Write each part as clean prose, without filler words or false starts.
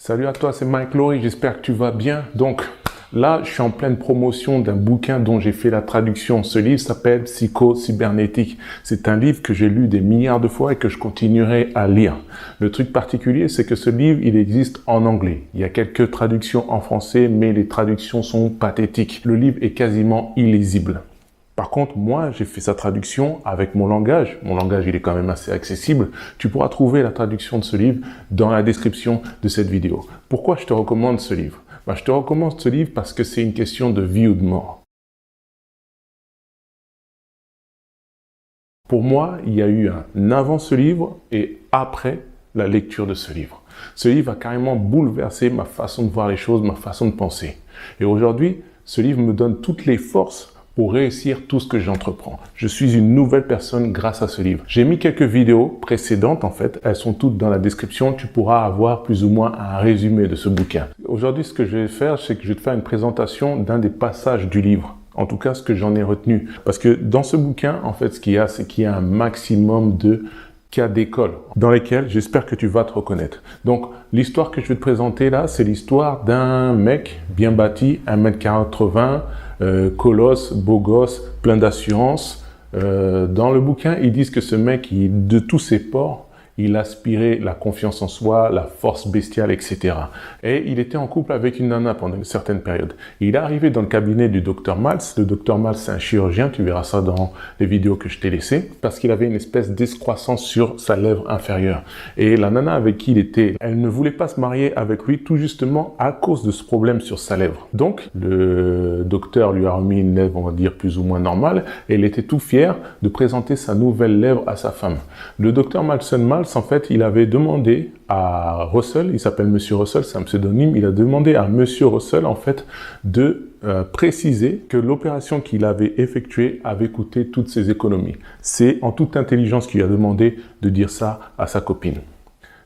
Salut à toi, c'est Mike Laurie, j'espère que tu vas bien. Donc là, je suis en pleine promotion d'un bouquin dont j'ai fait la traduction. Ce livre s'appelle Psycho-cybernétique. C'est un livre que j'ai lu des milliards de fois et que je continuerai à lire. Le truc particulier, c'est que ce livre, il existe en anglais. Il y a quelques traductions en français, mais les traductions sont pathétiques. Le livre est quasiment illisible. Par contre, moi, j'ai fait sa traduction avec mon langage. Mon langage, il est quand même assez accessible. Tu pourras trouver la traduction de ce livre dans la description de cette vidéo. Pourquoi je te recommande ce livre? Je te recommande ce livre parce que c'est une question de vie ou de mort. Pour moi, il y a eu un avant ce livre et après la lecture de ce livre. Ce livre a carrément bouleversé ma façon de voir les choses, ma façon de penser. Et aujourd'hui, ce livre me donne toutes les forces pour réussir tout ce que j'entreprends. Je suis une nouvelle personne grâce à ce livre. J'ai mis quelques vidéos précédentes, en fait. Elles sont toutes dans la description. Tu pourras avoir plus ou moins un résumé de ce bouquin. Aujourd'hui, ce que je vais faire, c'est que je vais te faire une présentation d'un des passages du livre. En tout cas, ce que j'en ai retenu. Parce que dans ce bouquin, en fait, ce qu'il y a, c'est qu'il y a un maximum de cas d'école dans lesquels j'espère que tu vas te reconnaître. Donc, l'histoire que je vais te présenter là, c'est l'histoire d'un mec bien bâti, 1m80, colosse, beau gosse, plein d'assurance. Dans le bouquin, ils disent que ce mec, de tous ses pores, il aspirait la confiance en soi, la force bestiale, etc. Et il était en couple avec une nana pendant une certaine période. Il est arrivé dans le cabinet du docteur Maltz. Le docteur Maltz, c'est un chirurgien, tu verras ça dans les vidéos que je t'ai laissées, parce qu'il avait une espèce d'excroissance sur sa lèvre inférieure. Et la nana avec qui il était, elle ne voulait pas se marier avec lui, tout justement à cause de ce problème sur sa lèvre. Donc, le docteur lui a remis une lèvre, on va dire, plus ou moins normale, et il était tout fier de présenter sa nouvelle lèvre à sa femme. Le docteur Maltz, en fait, il avait demandé à Russell, il s'appelle Monsieur Russell, c'est un pseudonyme, il a demandé à Monsieur Russell, en fait, de préciser que l'opération qu'il avait effectuée avait coûté toutes ses économies. C'est en toute intelligence qu'il a demandé de dire ça à sa copine.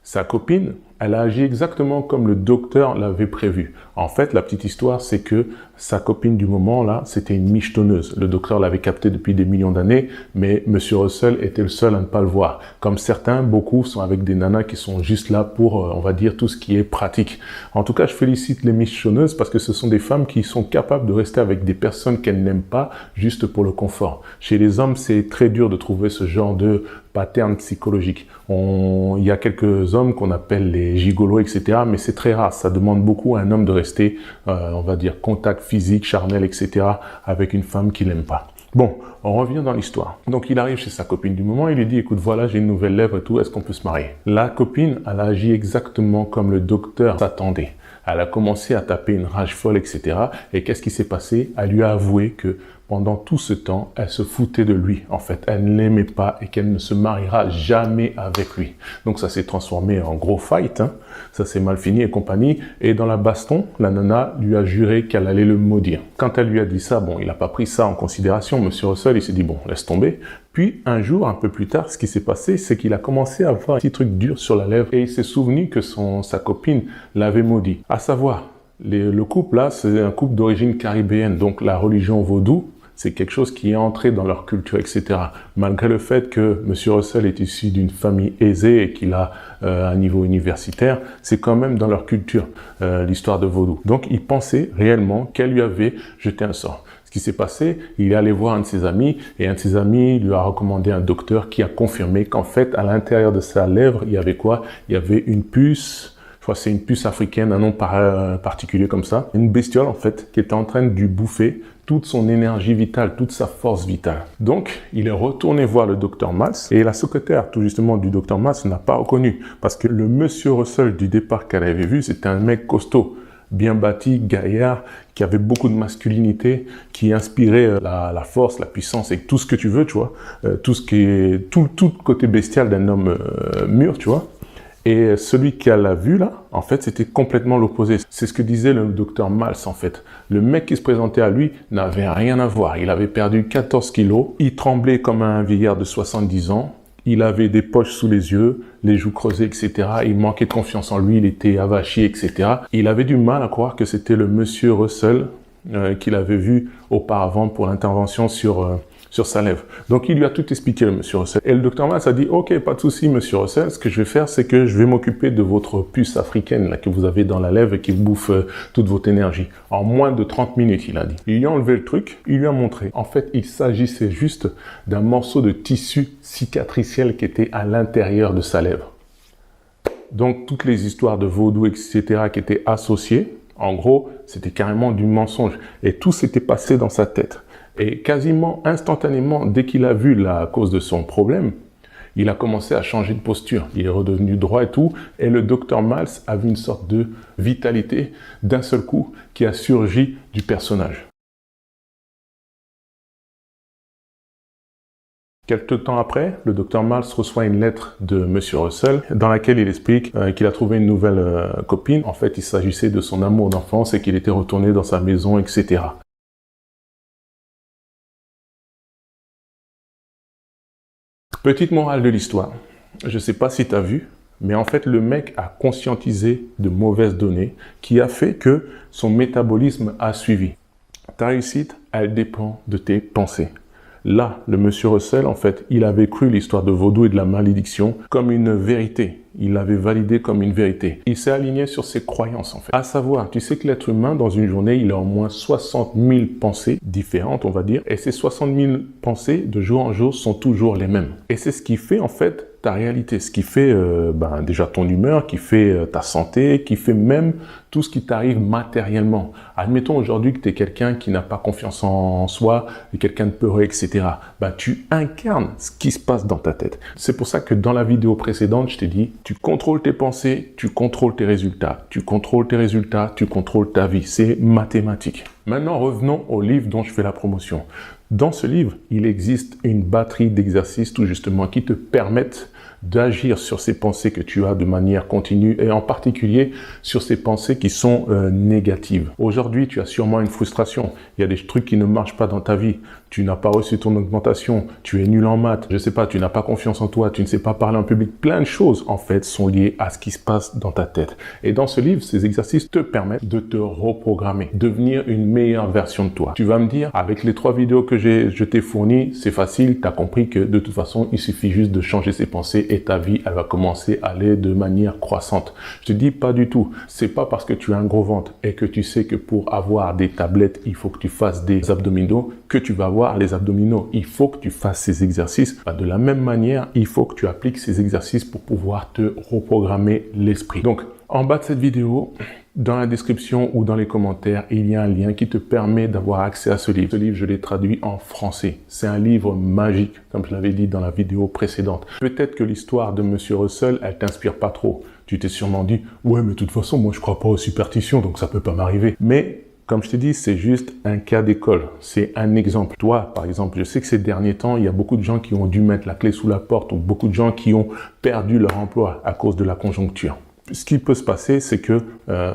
Sa copine, elle a agi exactement comme le docteur l'avait prévu. En fait, la petite histoire, c'est que sa copine du moment, là, c'était une michetonneuse. Le docteur l'avait capté depuis des millions d'années, mais Monsieur Russell était le seul à ne pas le voir. Comme certains, beaucoup sont avec des nanas qui sont juste là pour, on va dire, tout ce qui est pratique. En tout cas, je félicite les michetonneuses parce que ce sont des femmes qui sont capables de rester avec des personnes qu'elles n'aiment pas juste pour le confort. Chez les hommes, c'est très dur de trouver ce genre de pattern psychologique. Il y a quelques hommes qu'on appelle les gigolos, etc. Mais c'est très rare. Ça demande beaucoup à un homme de rester, on va dire, contact physique, charnel, etc. avec une femme qu'il n'aime pas. Bon, on revient dans l'histoire. Donc, il arrive chez sa copine du moment, il lui dit, écoute, voilà, j'ai une nouvelle lèvre et tout, est-ce qu'on peut se marier? La copine, elle a agi exactement comme le docteur s'attendait. Elle a commencé à taper une rage folle, etc. Et qu'est-ce qui s'est passé? Elle lui a avoué que pendant tout ce temps, elle se foutait de lui. En fait, elle ne l'aimait pas et qu'elle ne se mariera jamais avec lui. Donc, ça s'est transformé en gros fight. Hein. Ça s'est mal fini et compagnie. Et dans la baston, la nana lui a juré qu'elle allait le maudire. Quand elle lui a dit ça, bon, il n'a pas pris ça en considération. Monsieur Russell, il s'est dit, bon, laisse tomber. Puis, un jour, un peu plus tard, ce qui s'est passé, c'est qu'il a commencé à avoir un petit truc dur sur la lèvre. Et il s'est souvenu que sa copine l'avait maudit. À savoir, le couple là, c'est un couple d'origine caribéenne. Donc, la religion vaudou, c'est quelque chose qui est entré dans leur culture, etc. Malgré le fait que M. Russell est issu d'une famille aisée et qu'il a un niveau universitaire, c'est quand même dans leur culture, l'histoire de vaudou. Donc, il pensait réellement qu'elle lui avait jeté un sort. Ce qui s'est passé, il est allé voir un de ses amis et un de ses amis lui a recommandé un docteur qui a confirmé qu'en fait, à l'intérieur de sa lèvre, il y avait quoi? Il y avait une puce. Je crois que c'est une puce africaine, un nom particulier comme ça. Une bestiole, en fait, qui était en train de lui bouffer toute son énergie vitale, toute sa force vitale. Donc, il est retourné voir le docteur Maltz et la secrétaire, tout justement, du docteur Maltz n'a pas reconnu. Parce que le monsieur Russell du départ qu'elle avait vu, c'était un mec costaud, bien bâti, gaillard, qui avait beaucoup de masculinité, qui inspirait la force, la puissance et tout ce que tu veux, tu vois. Tout le côté bestial d'un homme mûr, tu vois. Et celui qu'elle a vu là, en fait, c'était complètement l'opposé. C'est ce que disait le docteur Maltz, en fait. Le mec qui se présentait à lui n'avait rien à voir. Il avait perdu 14 kilos. Il tremblait comme un vieillard de 70 ans. Il avait des poches sous les yeux, les joues creusées, etc. Il manquait de confiance en lui. Il était avachi, etc. Il avait du mal à croire que c'était le monsieur Russell qu'il avait vu auparavant pour l'intervention sur sur sa lèvre. Donc, il lui a tout expliqué, le monsieur Russell. Et le docteur Maltz a dit, OK, pas de souci, monsieur Russell. Ce que je vais faire, c'est que je vais m'occuper de votre puce africaine, là, que vous avez dans la lèvre et qui bouffe toute votre énergie. En moins de 30 minutes, il a dit. Il lui a enlevé le truc, il lui a montré. En fait, il s'agissait juste d'un morceau de tissu cicatriciel qui était à l'intérieur de sa lèvre. Donc, toutes les histoires de vaudou, etc., qui étaient associées, en gros, c'était carrément du mensonge. Et tout s'était passé dans sa tête. Et quasiment instantanément, dès qu'il a vu la cause de son problème, il a commencé à changer de posture. Il est redevenu droit et tout. Et le docteur Maltz a vu une sorte de vitalité d'un seul coup qui a surgi du personnage. Quelque temps après, le docteur Maltz reçoit une lettre de monsieur Russell dans laquelle il explique qu'il a trouvé une nouvelle copine. En fait, il s'agissait de son amour d'enfance et qu'il était retourné dans sa maison, etc. Petite morale de l'histoire, je ne sais pas si tu as vu, mais en fait, le mec a conscientisé de mauvaises données qui a fait que son métabolisme a suivi. Ta réussite, elle dépend de tes pensées. Là, le monsieur Russell, en fait, il avait cru l'histoire de vaudou et de la malédiction comme une vérité. Il l'avait validé comme une vérité. Il s'est aligné sur ses croyances, en fait. À savoir, tu sais que l'être humain, dans une journée, il a au moins 60 000 pensées différentes, on va dire. Et ces 60 000 pensées, de jour en jour, sont toujours les mêmes. Et c'est ce qui fait, en fait, ta réalité, ce qui fait déjà ton humeur, qui fait ta santé, qui fait même tout ce qui t'arrive matériellement. Admettons aujourd'hui que tu es quelqu'un qui n'a pas confiance en soi, quelqu'un de peureux, etc. Tu incarnes ce qui se passe dans ta tête. C'est pour ça que dans la vidéo précédente, je t'ai dit, tu contrôles tes pensées, tu contrôles tes résultats. Tu contrôles tes résultats, tu contrôles ta vie. C'est mathématique. Maintenant, revenons au livre dont je fais la promotion. Dans ce livre, il existe une batterie d'exercices tout justement qui te permettent d'agir sur ces pensées que tu as de manière continue et en particulier sur ces pensées qui sont négatives. Aujourd'hui, tu as sûrement une frustration. Il y a des trucs qui ne marchent pas dans ta vie. Tu n'as pas reçu ton augmentation. Tu es nul en maths. Je sais pas, tu n'as pas confiance en toi. Tu ne sais pas parler en public. Plein de choses, en fait, sont liées à ce qui se passe dans ta tête. Et dans ce livre, ces exercices te permettent de te reprogrammer, devenir une meilleure version de toi. Tu vas me dire, avec les 3 vidéos que je t'ai fournies, c'est facile. Tu as compris que de toute façon, il suffit juste de changer ses pensées et ta vie, elle va commencer à aller de manière croissante. Je te dis pas du tout. C'est pas parce que tu as un gros ventre et que tu sais que pour avoir des tablettes, il faut que tu fasses des abdominaux que tu vas avoir les abdominaux. Il faut que tu fasses ces exercices. De la même manière, il faut que tu appliques ces exercices pour pouvoir te reprogrammer l'esprit. Donc, en bas de cette vidéo, dans la description ou dans les commentaires, il y a un lien qui te permet d'avoir accès à ce livre. Ce livre, je l'ai traduit en français. C'est un livre magique, comme je l'avais dit dans la vidéo précédente. Peut-être que l'histoire de monsieur Russell, elle t'inspire pas trop. Tu t'es sûrement dit, ouais, mais de toute façon, moi, je crois pas aux superstitions, donc ça peut pas m'arriver. Mais comme je te dis, c'est juste un cas d'école. C'est un exemple. Toi, par exemple, je sais que ces derniers temps, il y a beaucoup de gens qui ont dû mettre la clé sous la porte ou beaucoup de gens qui ont perdu leur emploi à cause de la conjoncture. Ce qui peut se passer, c'est que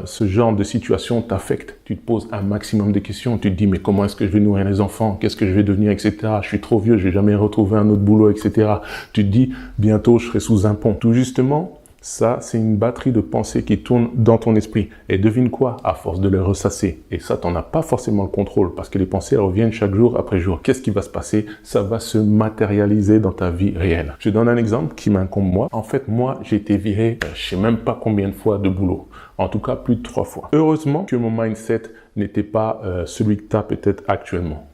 ce genre de situation t'affecte. Tu te poses un maximum de questions. Tu te dis, mais comment est-ce que je vais nourrir les enfants? Qu'est-ce que je vais devenir, etc. Je suis trop vieux, je vais jamais retrouver un autre boulot, etc. Tu te dis, bientôt, je serai sous un pont. Tout justement, ça, c'est une batterie de pensées qui tourne dans ton esprit. Et devine quoi? À force de les ressasser. Et ça, t'en as pas forcément le contrôle parce que les pensées elles reviennent chaque jour après jour. Qu'est-ce qui va se passer? Ça va se matérialiser dans ta vie réelle. Je donne un exemple qui m'incombe moi. En fait, moi, j'ai été viré, je sais même pas combien de fois de boulot. En tout cas, plus de 3 fois. Heureusement que mon mindset n'était pas celui que tu as peut-être actuellement.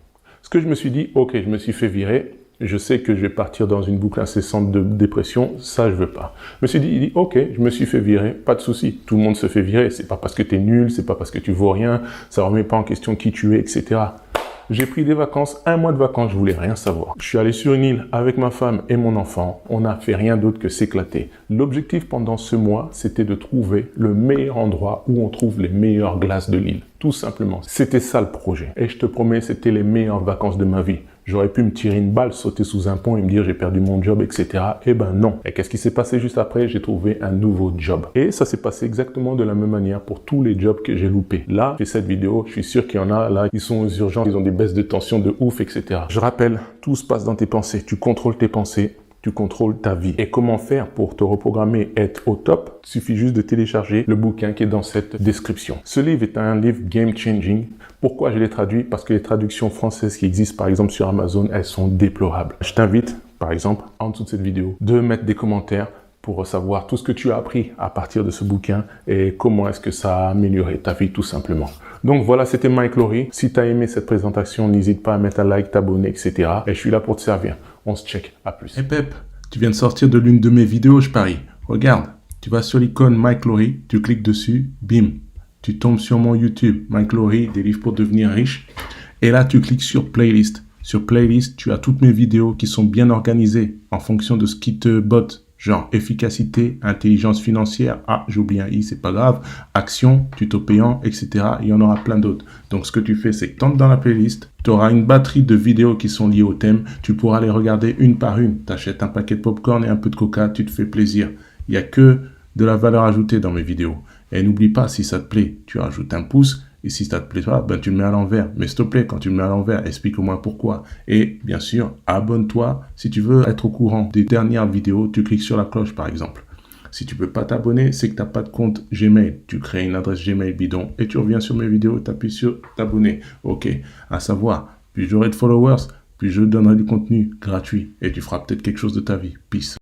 Ce que je me suis dit, ok, je me suis fait virer. Je sais que je vais partir dans une boucle incessante de dépression, ça je veux pas. Je me suis dit, ok, je me suis fait virer, pas de souci. Tout le monde se fait virer, c'est pas parce que tu es nul, c'est pas parce que tu vaux rien, ça remet pas en question qui tu es, etc. J'ai pris des vacances, 1 mois de vacances, je voulais rien savoir. Je suis allé sur une île avec ma femme et mon enfant. On n'a fait rien d'autre que s'éclater. L'objectif pendant ce mois, c'était de trouver le meilleur endroit où on trouve les meilleures glaces de l'île. Tout simplement. C'était ça le projet. Et je te promets, c'était les meilleures vacances de ma vie. J'aurais pu me tirer une balle, sauter sous un pont et me dire j'ai perdu mon job, etc. Eh ben non. Et qu'est-ce qui s'est passé juste après? J'ai trouvé un nouveau job. Et ça s'est passé exactement de la même manière pour tous les jobs que j'ai loupés. Là, j'ai cette vidéo, je suis sûr qu'il y en a là, ils sont aux urgences, ils ont des baisses de tension de ouf, etc. Je rappelle, tout se passe dans tes pensées. Tu contrôles tes pensées. tu contrôles ta vie. Et comment faire pour te reprogrammer, être au top? Il suffit juste de télécharger le bouquin qui est dans cette description. Ce livre est un livre game changing. Pourquoi je l'ai traduit? Parce que les traductions françaises qui existent par exemple sur Amazon, elles sont déplorables. Je t'invite par exemple en dessous de cette vidéo de mettre des commentaires pour savoir tout ce que tu as appris à partir de ce bouquin et comment est-ce que ça a amélioré ta vie tout simplement. Donc voilà, c'était Mike Lowry. Si tu as aimé cette présentation, n'hésite pas à mettre un like, t'abonner, etc. Et je suis là pour te servir. On se check. À plus. Hey Pep, tu viens de sortir de l'une de mes vidéos, je parie. Regarde, tu vas sur l'icône Mike Lowry, tu cliques dessus, bim. Tu tombes sur mon YouTube, Mike Lowry, des livres pour devenir riche. Et là, tu cliques sur Playlist. Sur Playlist, tu as toutes mes vidéos qui sont bien organisées en fonction de ce qui te botte. Genre efficacité, intelligence financière, j'ai oublié un i, c'est pas grave, action, tuto payant, etc. Il y en aura plein d'autres. Donc ce que tu fais, c'est que tu entres dans la playlist, tu auras une batterie de vidéos qui sont liées au thème, tu pourras les regarder une par une. Tu achètes un paquet de popcorn et un peu de coca, tu te fais plaisir. Il n'y a que de la valeur ajoutée dans mes vidéos. Et n'oublie pas, si ça te plaît, tu rajoutes un pouce. Et si ça te plaît pas, ben tu le mets à l'envers. Mais s'il te plaît, quand tu le mets à l'envers, explique-moi pourquoi. Et bien sûr, abonne-toi. Si tu veux être au courant des dernières vidéos, tu cliques sur la cloche par exemple. Si tu peux pas t'abonner, c'est que tu n'as pas de compte Gmail. Tu crées une adresse Gmail bidon et tu reviens sur mes vidéos, tu appuies sur t'abonner. Ok, à savoir, plus j'aurai de followers, plus je donnerai du contenu gratuit. Et tu feras peut-être quelque chose de ta vie. Peace.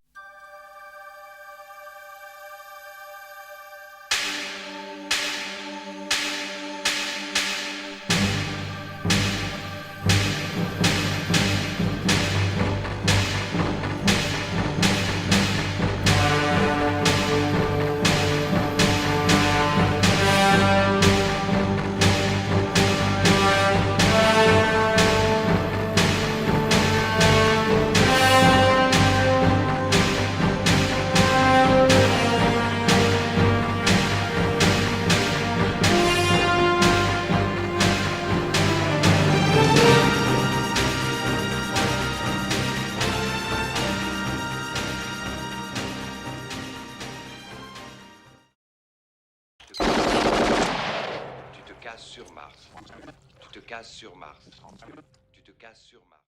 Tu te casses sur Mars. Tu te casses sur Mars. Tu te casses sur Mars.